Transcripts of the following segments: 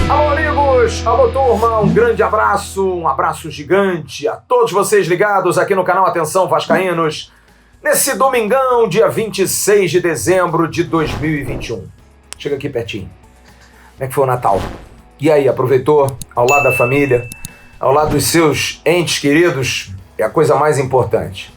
Alô, amigos! Alô, turma! Um grande abraço, um abraço gigante a todos vocês ligados aqui no canal Atenção Vascaínos, nesse domingão, dia 26 de dezembro de 2021. Chega aqui pertinho. Como é que foi o Natal? E aí, aproveitou? Ao lado da família, ao lado dos seus entes queridos, é a coisa mais importante.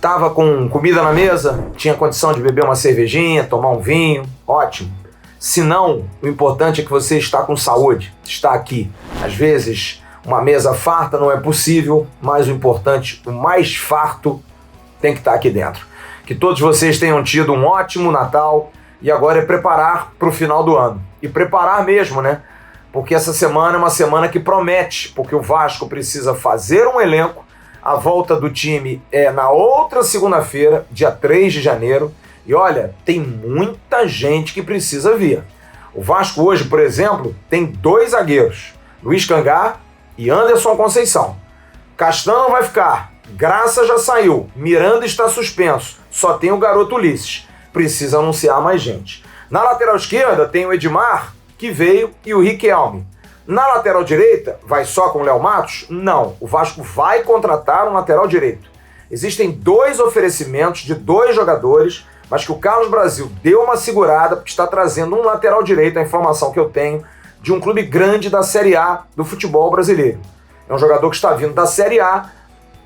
Tava com comida na mesa, tinha condição de beber uma cervejinha, tomar um vinho, ótimo. Se não, o importante é que você está com saúde, está aqui. Às vezes, uma mesa farta não é possível, mas o importante, o mais farto, tem que estar aqui dentro. Que todos vocês tenham tido um ótimo Natal e agora é preparar para o final do ano. E preparar mesmo, né? Porque essa semana é uma semana que promete, porque o Vasco precisa fazer um elenco. A volta do time é na outra segunda-feira, dia 3 de janeiro. E olha, tem muita gente que precisa vir. O Vasco hoje, por exemplo, tem 2 zagueiros, Luiz Cangá e Anderson Conceição. Castanho vai ficar, Graça já saiu, Miranda está suspenso, só tem o garoto Ulisses. Precisa anunciar mais gente. Na lateral esquerda tem o Edmar, que veio, e o Riquelme. Na lateral direita, vai só com o Léo Matos? Não, o Vasco vai contratar um lateral direito. Existem 2 oferecimentos de 2 jogadores, mas que o Carlos Brasil deu uma segurada porque está trazendo um lateral direito, a informação que eu tenho, de um clube grande da Série A do futebol brasileiro. É um jogador que está vindo da Série A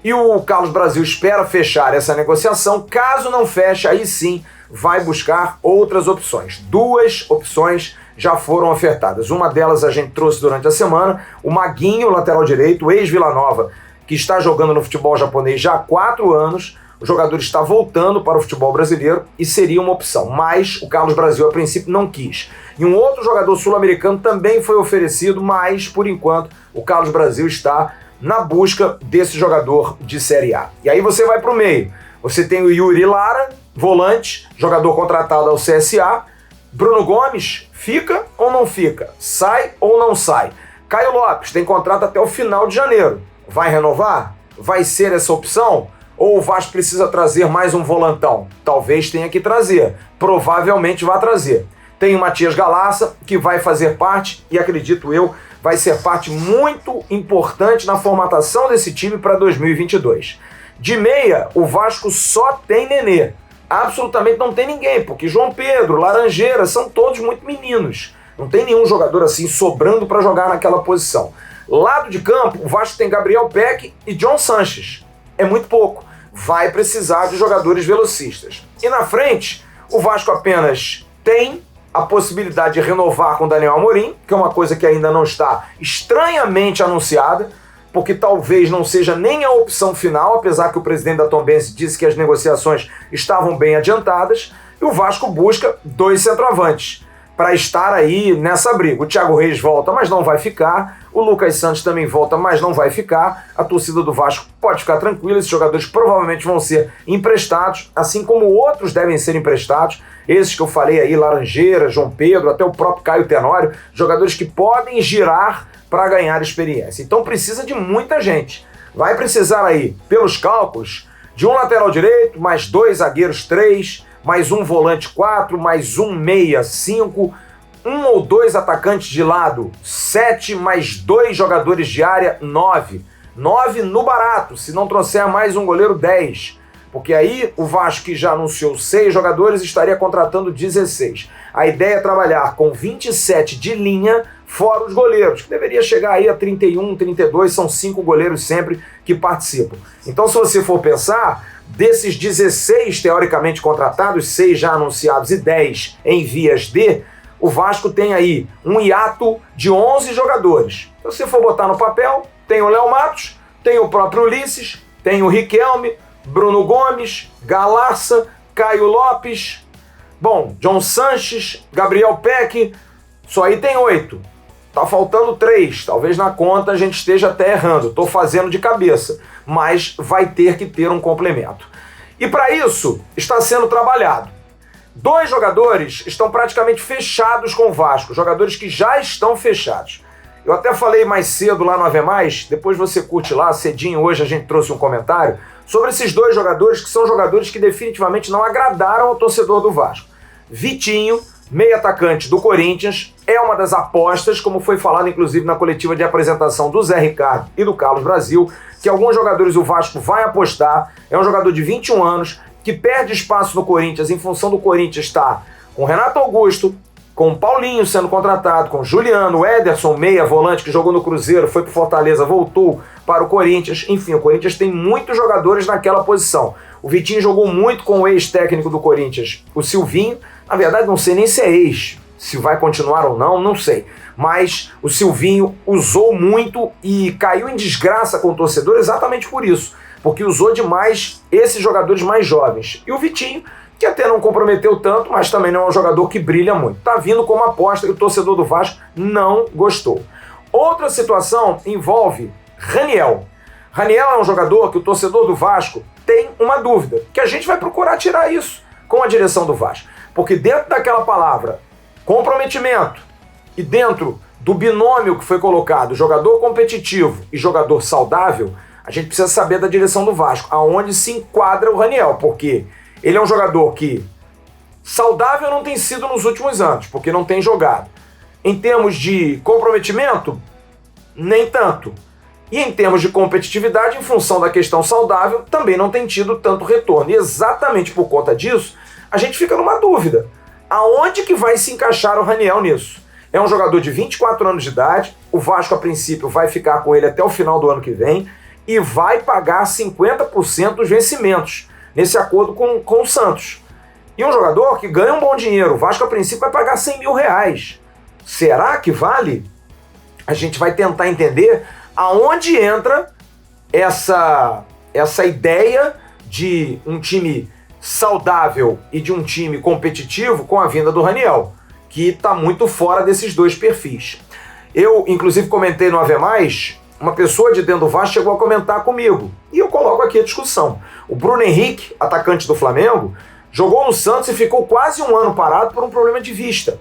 e o Carlos Brasil espera fechar essa negociação. Caso não feche, aí sim vai buscar outras opções. 2 opções já foram ofertadas. Uma delas a gente trouxe durante a semana, o Maguinho, lateral direito, ex-Vila Nova, que está jogando no futebol japonês já há 4 anos. O jogador está voltando para o futebol brasileiro e seria uma opção, mas o Carlos Brasil a princípio não quis. E um outro jogador sul-americano também foi oferecido, mas por enquanto o Carlos Brasil está na busca desse jogador de Série A. E aí você vai para o meio. Você tem o Yuri Lara, volante, jogador contratado ao CSA. Bruno Gomes, fica ou não fica? Sai ou não sai? Caio Lopes tem contrato até o final de janeiro. Vai renovar? Vai ser essa opção? Ou o Vasco precisa trazer mais um volantão? Talvez tenha que trazer. Provavelmente vai trazer. Tem o Matias Galassa, que vai fazer parte, e acredito eu, vai ser parte muito importante na formatação desse time para 2022. De meia, o Vasco só tem Nenê. Absolutamente não tem ninguém, porque João Pedro, Laranjeira, são todos muito meninos. Não tem nenhum jogador assim sobrando para jogar naquela posição. Lado de campo, o Vasco tem Gabriel Peck e John Sanches. É muito pouco. Vai precisar de jogadores velocistas. E na frente, o Vasco apenas tem a possibilidade de renovar com Daniel Amorim, que é uma coisa que ainda não está estranhamente anunciada, porque talvez não seja nem a opção final, apesar que o presidente da Tombense disse que as negociações estavam bem adiantadas, e o Vasco busca 2 centroavantes para estar aí nessa briga. O Thiago Reis volta, mas não vai ficar. O Lucas Santos também volta, mas não vai ficar. A torcida do Vasco pode ficar tranquila. Esses jogadores provavelmente vão ser emprestados, assim como outros devem ser emprestados. Esses que eu falei aí, Laranjeira, João Pedro, até o próprio Caio Tenório, jogadores que podem girar para ganhar experiência. Então precisa de muita gente. Vai precisar aí, pelos cálculos, de um lateral direito, mais 2 zagueiros 3, mais um volante 4, mais um meia 5, 1 ou 2 atacantes de lado 7, mais 2 jogadores de área 9. 9 no barato, se não trouxer mais um goleiro 10. Porque aí o Vasco, que já anunciou 6 jogadores, estaria contratando 16. A ideia é trabalhar com 27 de linha, fora os goleiros, que deveria chegar aí a 31, 32, são 5 goleiros sempre que participam. Então, se você for pensar, desses 16 teoricamente contratados, 6 já anunciados e 10 em vias de, o Vasco tem aí um hiato de 11 jogadores. Se você for botar no papel, tem o Léo Matos, tem o próprio Ulisses, tem o Riquelme, Bruno Gomes, Galassa, Caio Lopes, bom, John Sanches, Gabriel Peck, só aí tem 8. Tá faltando 3, talvez na conta a gente esteja até errando, estou fazendo de cabeça, mas vai ter que ter um complemento. E para isso está sendo trabalhado. 2 jogadores estão praticamente fechados com o Vasco, jogadores que já estão fechados. Eu até falei mais cedo lá no Ave Mais, depois você curte lá, cedinho hoje a gente trouxe um comentário sobre esses dois jogadores que são jogadores que definitivamente não agradaram ao torcedor do Vasco. Vitinho, meio atacante do Corinthians, é uma das apostas, como foi falado inclusive na coletiva de apresentação do Zé Ricardo e do Carlos Brasil, que alguns jogadores o Vasco vai apostar. É um jogador de 21 anos, que perde espaço no Corinthians em função do Corinthians estar com Renato Augusto, com o Paulinho sendo contratado, com Juliano, Ederson, meia volante que jogou no Cruzeiro, foi pro Fortaleza, voltou para o Corinthians. Enfim, o Corinthians tem muitos jogadores naquela posição. O Vitinho jogou muito com o ex-técnico do Corinthians, o Silvinho. Na verdade, não sei nem se é ex, se vai continuar ou não, não sei. Mas o Silvinho usou muito e caiu em desgraça com o torcedor exatamente por isso, porque usou demais esses jogadores mais jovens. E o Vitinho, que até não comprometeu tanto, mas também não é um jogador que brilha muito. Tá vindo como aposta e o torcedor do Vasco não gostou. Outra situação envolve Raniel. Raniel é um jogador que o torcedor do Vasco tem uma dúvida, que a gente vai procurar tirar isso com a direção do Vasco. Porque dentro daquela palavra comprometimento e dentro do binômio que foi colocado, jogador competitivo e jogador saudável, a gente precisa saber da direção do Vasco, aonde se enquadra o Raniel, porque ele é um jogador que saudável não tem sido nos últimos anos, porque não tem jogado. Em termos de comprometimento, nem tanto. E em termos de competitividade, em função da questão saudável, também não tem tido tanto retorno. E exatamente por conta disso, a gente fica numa dúvida. Aonde que vai se encaixar o Raniel nisso? É um jogador de 24 anos de idade, o Vasco a princípio vai ficar com ele até o final do ano que vem e vai pagar 50% dos vencimentos nesse acordo com o Santos. E um jogador que ganha um bom dinheiro, o Vasco a princípio vai pagar 100 mil reais. Será que vale? A gente vai tentar entender aonde entra essa ideia de um time saudável e de um time competitivo com a vinda do Raniel, que está muito fora desses dois perfis. Eu, inclusive, comentei no Ave Mais, uma pessoa de dentro do Vasco chegou a comentar comigo, e eu coloco aqui a discussão. O Bruno Henrique, atacante do Flamengo, jogou no Santos e ficou quase um ano parado por um problema de vista.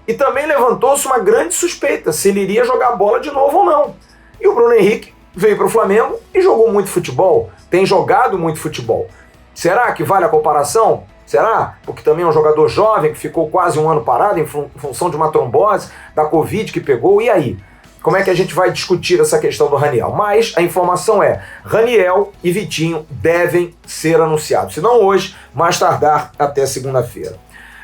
E também levantou-se uma grande suspeita se ele iria jogar bola de novo ou não. E o Bruno Henrique veio para o Flamengo e jogou muito futebol, tem jogado muito futebol. Será que vale a comparação? Será? Porque também é um jogador jovem que ficou quase um ano parado em função de uma trombose, da Covid que pegou, e aí? Como é que a gente vai discutir essa questão do Raniel? Mas a informação é, Raniel e Vitinho devem ser anunciados. Se não hoje, mais tardar até segunda-feira.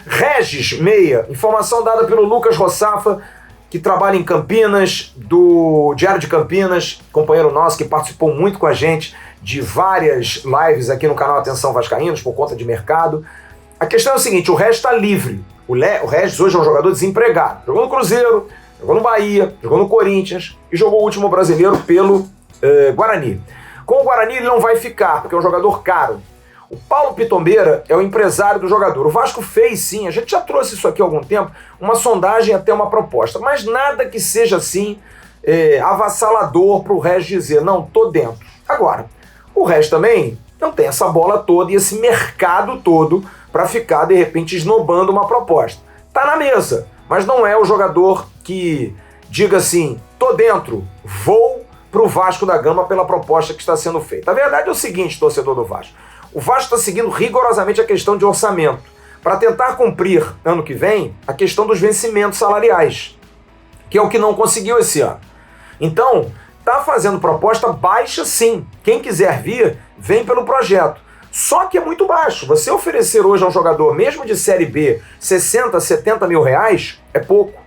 Regis Meia, informação dada pelo Lucas Rossafa, que trabalha em Campinas, do Diário de Campinas, companheiro nosso que participou muito com a gente de várias lives aqui no canal Atenção Vascaínos, por conta de mercado. A questão é o seguinte, o Regis está livre. O Regis hoje é um jogador desempregado. Jogou no Cruzeiro, jogou no Bahia, jogou no Corinthians e jogou o último brasileiro pelo Guarani. Com o Guarani ele não vai ficar, porque é um jogador caro. O Paulo Pitombeira é o empresário do jogador. O Vasco fez sim, a gente já trouxe isso aqui há algum tempo, uma sondagem até uma proposta, mas nada que seja assim avassalador para o Regis dizer, não, tô dentro. Agora, o Regis também não tem essa bola toda e esse mercado todo para ficar, de repente, esnobando uma proposta. Tá na mesa, mas não é o jogador que diga assim, tô dentro, vou pro Vasco da Gama pela proposta que está sendo feita. A verdade é o seguinte, torcedor do Vasco, o Vasco está seguindo rigorosamente a questão de orçamento para tentar cumprir, ano que vem, a questão dos vencimentos salariais, que é o que não conseguiu esse ano. Então, está fazendo proposta baixa sim. Quem quiser vir, vem pelo projeto. Só que é muito baixo. Você oferecer hoje a um jogador, mesmo de Série B, 60, 70 mil reais, é pouco.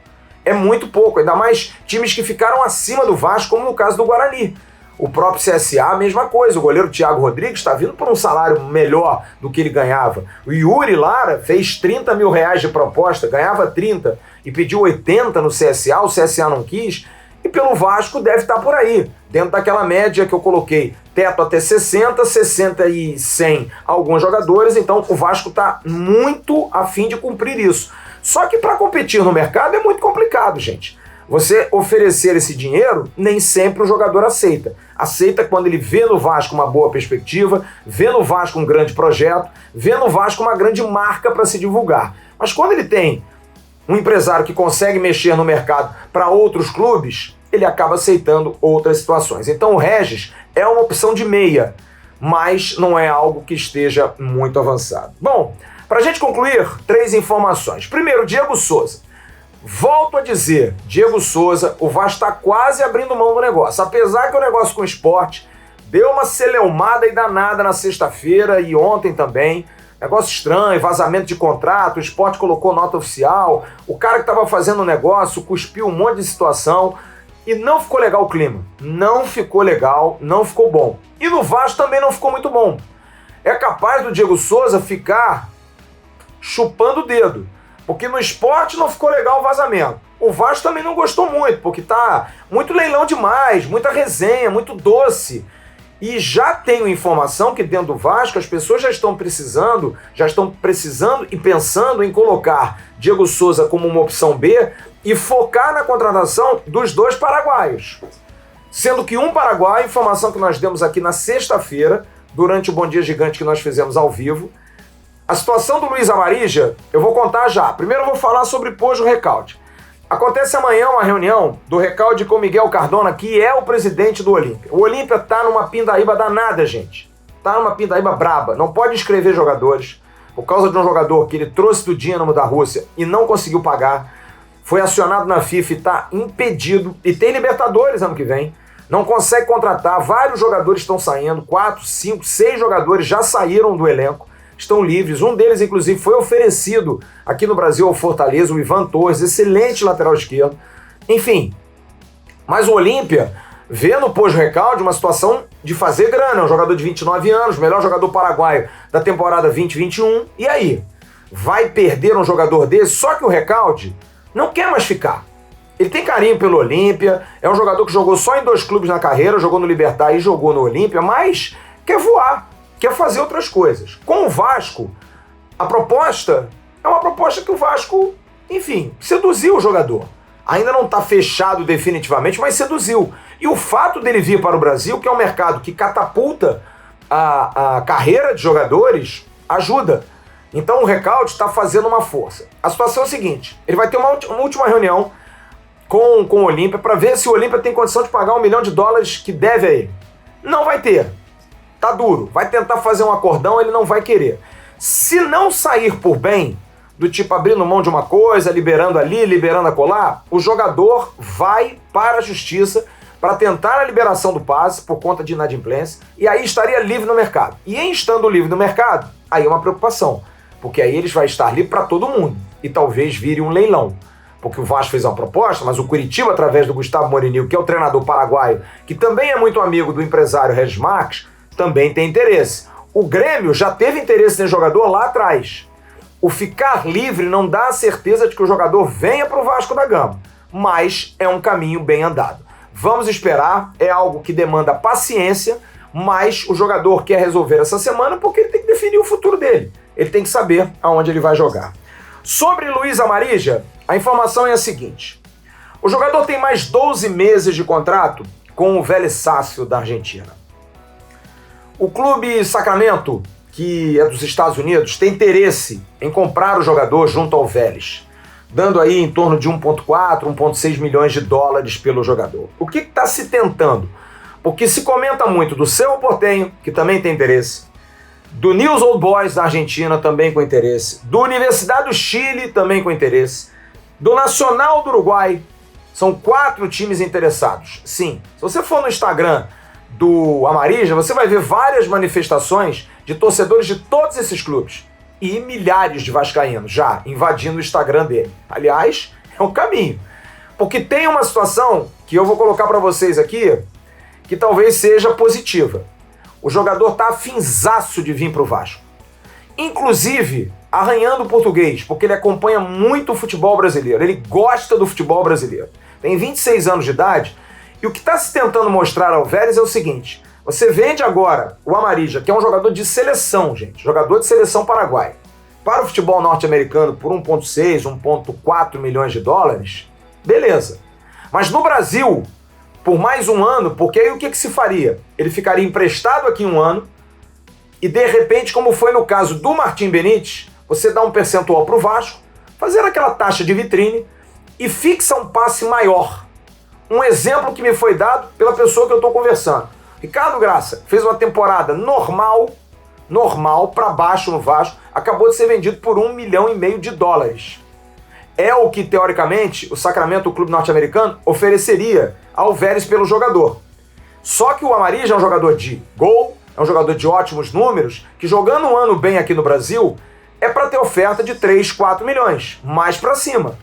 É muito pouco. Ainda mais times que ficaram acima do Vasco, como no caso do Guarani. O próprio CSA, a mesma coisa. O goleiro Thiago Rodrigues está vindo por um salário melhor do que ele ganhava. O Yuri Lara fez 30 mil reais de proposta, ganhava 30 e pediu 80 no CSA, o CSA não quis. E pelo Vasco deve estar por aí, dentro daquela média que eu coloquei, teto até 60, 60 e 100 alguns jogadores, então o Vasco está muito a fim de cumprir isso. Só que para competir no mercado é muito complicado, gente. Você oferecer esse dinheiro, nem sempre o jogador aceita. Aceita quando ele vê no Vasco uma boa perspectiva, vê no Vasco um grande projeto, vê no Vasco uma grande marca para se divulgar. Mas quando ele tem um empresário que consegue mexer no mercado para outros clubes, ele acaba aceitando outras situações. Então o Regis é uma opção de meia, mas não é algo que esteja muito avançado. Bom, para a gente concluir, 3 informações. Primeiro, Diego Souza. Volto a dizer, Diego Souza, o Vasco está quase abrindo mão do negócio. Apesar que o negócio com o Sport deu uma celeumada e danada na sexta-feira e ontem também. Negócio estranho, vazamento de contrato, o Sport colocou nota oficial, o cara que estava fazendo o negócio cuspiu um monte de situação e não ficou legal o clima. Não ficou legal, não ficou bom. E no Vasco também não ficou muito bom. É capaz do Diego Souza ficar chupando o dedo, porque no Sport não ficou legal o vazamento. O Vasco também não gostou muito, porque tá muito leilão demais, muita resenha, muito doce. E já tenho informação que dentro do Vasco as pessoas já estão precisando e pensando em colocar Diego Souza como uma opção B e focar na contratação dos 2 paraguaios. Sendo que um paraguaio, informação que nós demos aqui na sexta-feira, durante o Bom Dia Gigante que nós fizemos ao vivo, a situação do Luiz Amarija, eu vou contar já. Primeiro eu vou falar sobre Pojo Recalde. Acontece amanhã uma reunião do Recalde com Miguel Cardona, que é o presidente do Olímpia. O Olímpia tá numa pindaíba danada, gente. Tá numa pindaíba braba. Não pode inscrever jogadores. Por causa de um jogador que ele trouxe do Dínamo da Rússia e não conseguiu pagar. Foi acionado na FIFA e tá impedido. E tem Libertadores ano que vem. Não consegue contratar. Vários jogadores estão saindo. 4, 5, 6 jogadores já saíram do elenco. Estão livres. Um deles, inclusive, foi oferecido aqui no Brasil ao Fortaleza, o Ivan Torres, excelente lateral esquerdo. Enfim, mas o Olímpia vê no Pojo Recalde uma situação de fazer grana. É um jogador de 29 anos, melhor jogador paraguaio da temporada 2021. E aí? Vai perder um jogador desse? Só que o Recalde não quer mais ficar. Ele tem carinho pelo Olímpia, é um jogador que jogou só em 2 clubes na carreira, jogou no Libertad e jogou no Olímpia, mas quer voar. Quer fazer outras coisas. Com o Vasco, a proposta é uma proposta que o Vasco, enfim, seduziu o jogador. Ainda não está fechado definitivamente, mas seduziu. E o fato dele vir para o Brasil, que é um mercado que catapulta a carreira de jogadores, ajuda. Então o Recalde está fazendo uma força. A situação é a seguinte, ele vai ter uma última reunião com o Olímpia para ver se o Olímpia tem condição de pagar $1 milhão que deve a ele. Não vai ter. Tá duro, vai tentar fazer um acordão, ele não vai querer. Se não sair por bem, do tipo abrindo mão de uma coisa, liberando ali, liberando acolá, o jogador vai para a justiça para tentar a liberação do passe por conta de inadimplência e aí estaria livre no mercado. E em estando livre no mercado, aí é uma preocupação, porque aí eles vai estar livre para todo mundo e talvez vire um leilão. Porque o Vasco fez uma proposta, mas o Curitiba, através do Gustavo Morenil, que é o treinador paraguaio, que também é muito amigo do empresário Regis Marques, também tem interesse. O Grêmio já teve interesse nesse jogador lá atrás. O ficar livre não dá a certeza de que o jogador venha para o Vasco da Gama, mas é um caminho bem andado. Vamos esperar, é algo que demanda paciência, mas o jogador quer resolver essa semana porque ele tem que definir o futuro dele. Ele tem que saber aonde ele vai jogar. Sobre Luiz Amarija, a informação é a seguinte. O jogador tem mais 12 meses de contrato com o Vélez Sarsfield da Argentina. O clube Sacramento, que é dos Estados Unidos, tem interesse em comprar o jogador junto ao Vélez, dando aí em torno de 1,4, 1,6 milhões de dólares pelo jogador. O que está se tentando? Porque se comenta muito do Cerro Porteño, que também tem interesse, do News Old Boys da Argentina, também com interesse, do Universidade do Chile, também com interesse, do Nacional do Uruguai. São 4 times interessados. Sim, se você for no Instagram do Amarija, você vai ver várias manifestações de torcedores de todos esses clubes e milhares de vascaínos já invadindo o Instagram dele. Aliás, é um caminho, porque tem uma situação que eu vou colocar para vocês aqui que talvez seja positiva. O jogador tá afinzaço de vir para o Vasco, inclusive arranhando o português, porque ele acompanha muito o futebol brasileiro, ele gosta do futebol brasileiro, tem 26 anos de idade. E o que está se tentando mostrar ao Vélez é o seguinte, você vende agora o Amarija, que é um jogador de seleção, gente, jogador de seleção paraguaia, para o futebol norte-americano por 1,6, 1,4 milhões de dólares, beleza. Mas no Brasil, por mais um ano, porque aí o que se faria? Ele ficaria emprestado aqui um ano e de repente, como foi no caso do Martim Benítez, você dá um percentual para o Vasco, fazer aquela taxa de vitrine e fixa um passe maior. Um exemplo que me foi dado pela pessoa que eu estou conversando. Ricardo Graça fez uma temporada normal para baixo no Vasco, acabou de ser vendido por US$ 1,5 milhão. É o que, teoricamente, o Sacramento, o clube norte-americano, ofereceria ao Vélez pelo jogador. Só que o Amarilla é um jogador de gol, é um jogador de ótimos números, que jogando um ano bem aqui no Brasil, é para ter oferta de 3, 4 milhões, mais para cima.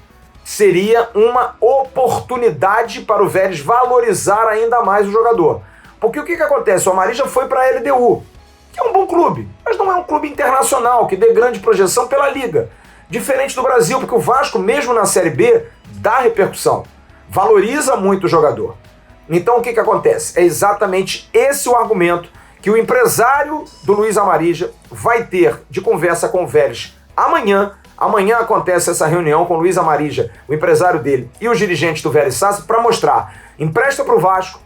Seria uma oportunidade para o Vélez valorizar ainda mais o jogador. Porque o que acontece? O Amarilla foi para a LDU, que é um bom clube, mas não é um clube internacional, que dê grande projeção pela Liga. Diferente do Brasil, porque o Vasco, mesmo na Série B, dá repercussão, valoriza muito o jogador. Então o que acontece? É exatamente esse o argumento que o empresário do Luiz Amarilla vai ter de conversa com o Vélez amanhã. Amanhã acontece essa reunião com o Luiz Amarilla, o empresário dele e os dirigentes do Vélez Sarsfield, para mostrar, empresta para o Vasco,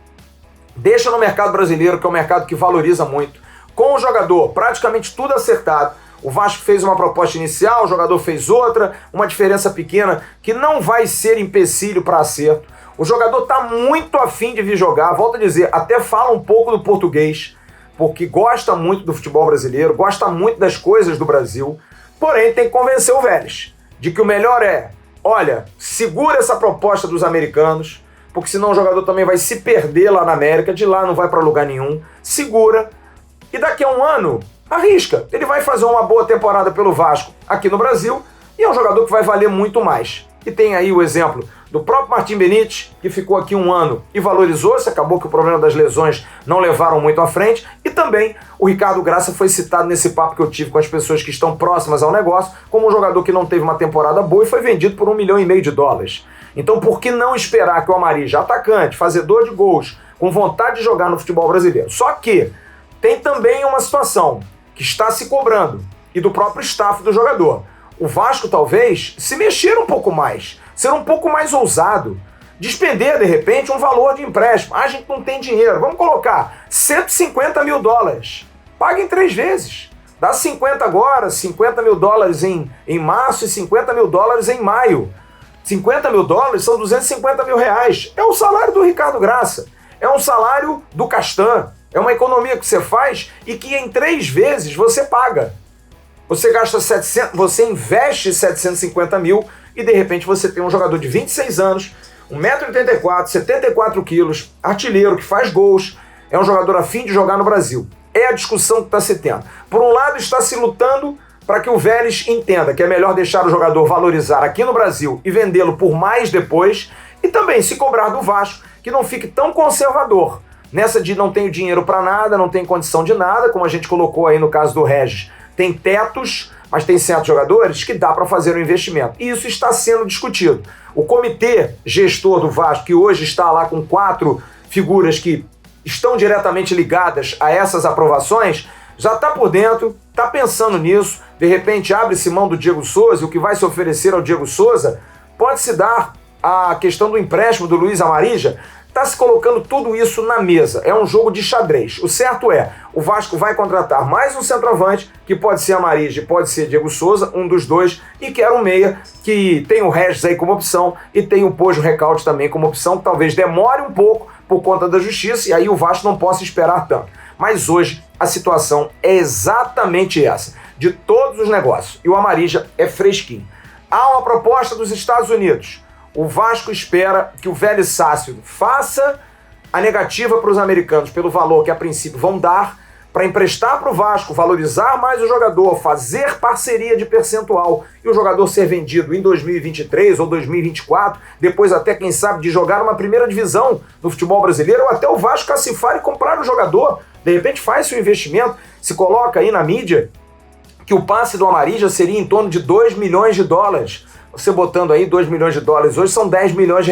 deixa no mercado brasileiro, que é um mercado que valoriza muito, com o jogador praticamente tudo acertado. O Vasco fez uma proposta inicial, o jogador fez outra, uma diferença pequena que não vai ser empecilho para acerto. O jogador está muito afim de vir jogar, volto a dizer, até fala um pouco do português, porque gosta muito do futebol brasileiro, gosta muito das coisas do Brasil, porém tem que convencer o Vélez de que o melhor é, olha, segura essa proposta dos americanos, porque senão o jogador também vai se perder lá na América, de lá não vai para lugar nenhum, segura, e daqui a um ano, arrisca, ele vai fazer uma boa temporada pelo Vasco aqui no Brasil, e é um jogador que vai valer muito mais. E tem aí o exemplo do próprio Martim Benítez, que ficou aqui um ano e valorizou-se, acabou que o problema das lesões não levaram muito à frente, e também o Ricardo Graça foi citado nesse papo que eu tive com as pessoas que estão próximas ao negócio, como um jogador que não teve uma temporada boa e foi vendido por US$ 1,5 milhão. Então por que não esperar que o Amarilla, atacante, fazedor de gols, com vontade de jogar no futebol brasileiro? Só que tem também uma situação que está se cobrando, e do próprio staff do jogador. O Vasco talvez se mexer um pouco mais, ser um pouco mais ousado, despender de repente um valor de empréstimo. A gente não tem dinheiro, vamos colocar US$ 150 mil. Paga em 3 vezes. Dá 50 agora, US$ 50 mil em março e US$ 50 mil em maio. US$ 50 mil são R$250 mil. É o salário do Ricardo Graça, é um salário do Castan, é uma economia que você faz e que em 3 vezes você paga. Você gasta 700, você investe 750 mil e de repente você tem um jogador de 26 anos, 1,84 m, 74 quilos, artilheiro que faz gols, é um jogador a fim de jogar no Brasil. É a discussão que está se tendo. Por um lado está se lutando para que o Vélez entenda que é melhor deixar o jogador valorizar aqui no Brasil e vendê-lo por mais depois, e também se cobrar do Vasco que não fique tão conservador nessa de não tenho dinheiro para nada, não tem condição de nada, como a gente colocou aí no caso do Regis. Tem tetos, mas tem certos jogadores que dá para fazer um investimento. E isso está sendo discutido. O comitê gestor do Vasco, que hoje está lá com 4 figuras que estão diretamente ligadas a essas aprovações, já está por dentro, está pensando nisso. De repente abre-se mão do Diego Souza, e o que vai se oferecer ao Diego Souza pode se dar a questão do empréstimo do Luiz Amarilla. Está se colocando tudo isso na mesa. É um jogo de xadrez. O certo é, o Vasco vai contratar mais um centroavante, que pode ser Amarilla, pode ser Diego Souza, um dos dois, e quer um meia, que tem o Regis aí como opção, e tem o Pojo Recalde também como opção, que talvez demore um pouco por conta da justiça, e aí o Vasco não possa esperar tanto. Mas hoje a situação é exatamente essa, de todos os negócios, e o Amarilla é fresquinho. Há uma proposta dos Estados Unidos. O Vasco espera que o Vélez Sarsfield faça a negativa para os americanos pelo valor que a princípio vão dar, para emprestar para o Vasco, valorizar mais o jogador, fazer parceria de percentual e o jogador ser vendido em 2023 ou 2024, depois até quem sabe de jogar uma primeira divisão no futebol brasileiro, ou até o Vasco cacifar e comprar o jogador. De repente faz seu investimento, se coloca aí na mídia que o passe do Amarilla seria em torno de US$ 2 milhões. Você botando aí US$ 2 milhões hoje são R$10 milhões.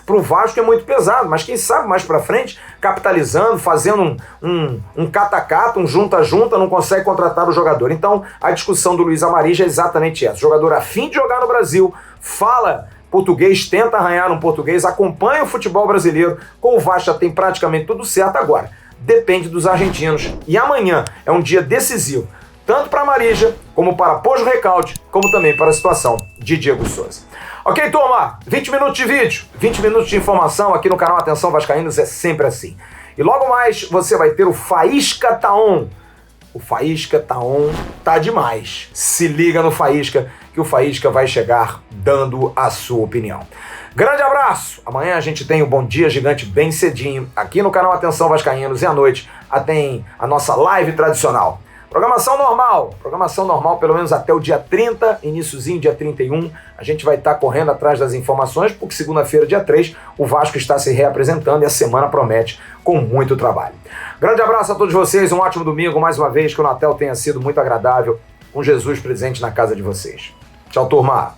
Para o Vasco é muito pesado, mas quem sabe mais para frente, capitalizando, fazendo um cata-cata, um junta-junta, não consegue contratar o jogador. Então a discussão do Luiz Amarilla é exatamente essa. O jogador a fim de jogar no Brasil, fala português, tenta arranhar um português, acompanha o futebol brasileiro, com o Vasco já tem praticamente tudo certo agora. Depende dos argentinos. E amanhã é um dia decisivo, tanto para Amarilla, como para Pojo Recalde, como também para a situação de Diego Souza. Ok, turma? 20 minutos de vídeo, 20 minutos de informação aqui no canal Atenção Vascaínos, é sempre assim. E logo mais você vai ter o Faísca Tá On. O Faísca Tá On tá demais. Se liga no Faísca, que o Faísca vai chegar dando a sua opinião. Grande abraço! Amanhã a gente tem o Bom Dia Gigante bem cedinho, aqui no canal Atenção Vascaínos, e à noite tem a nossa live tradicional. Programação normal pelo menos até o dia 30, iniciozinho dia 31, a gente vai estar correndo atrás das informações, porque segunda-feira, dia 3, o Vasco está se reapresentando e a semana promete com muito trabalho. Grande abraço a todos vocês, um ótimo domingo, mais uma vez, que o Natal tenha sido muito agradável, com Jesus presente na casa de vocês. Tchau, turma!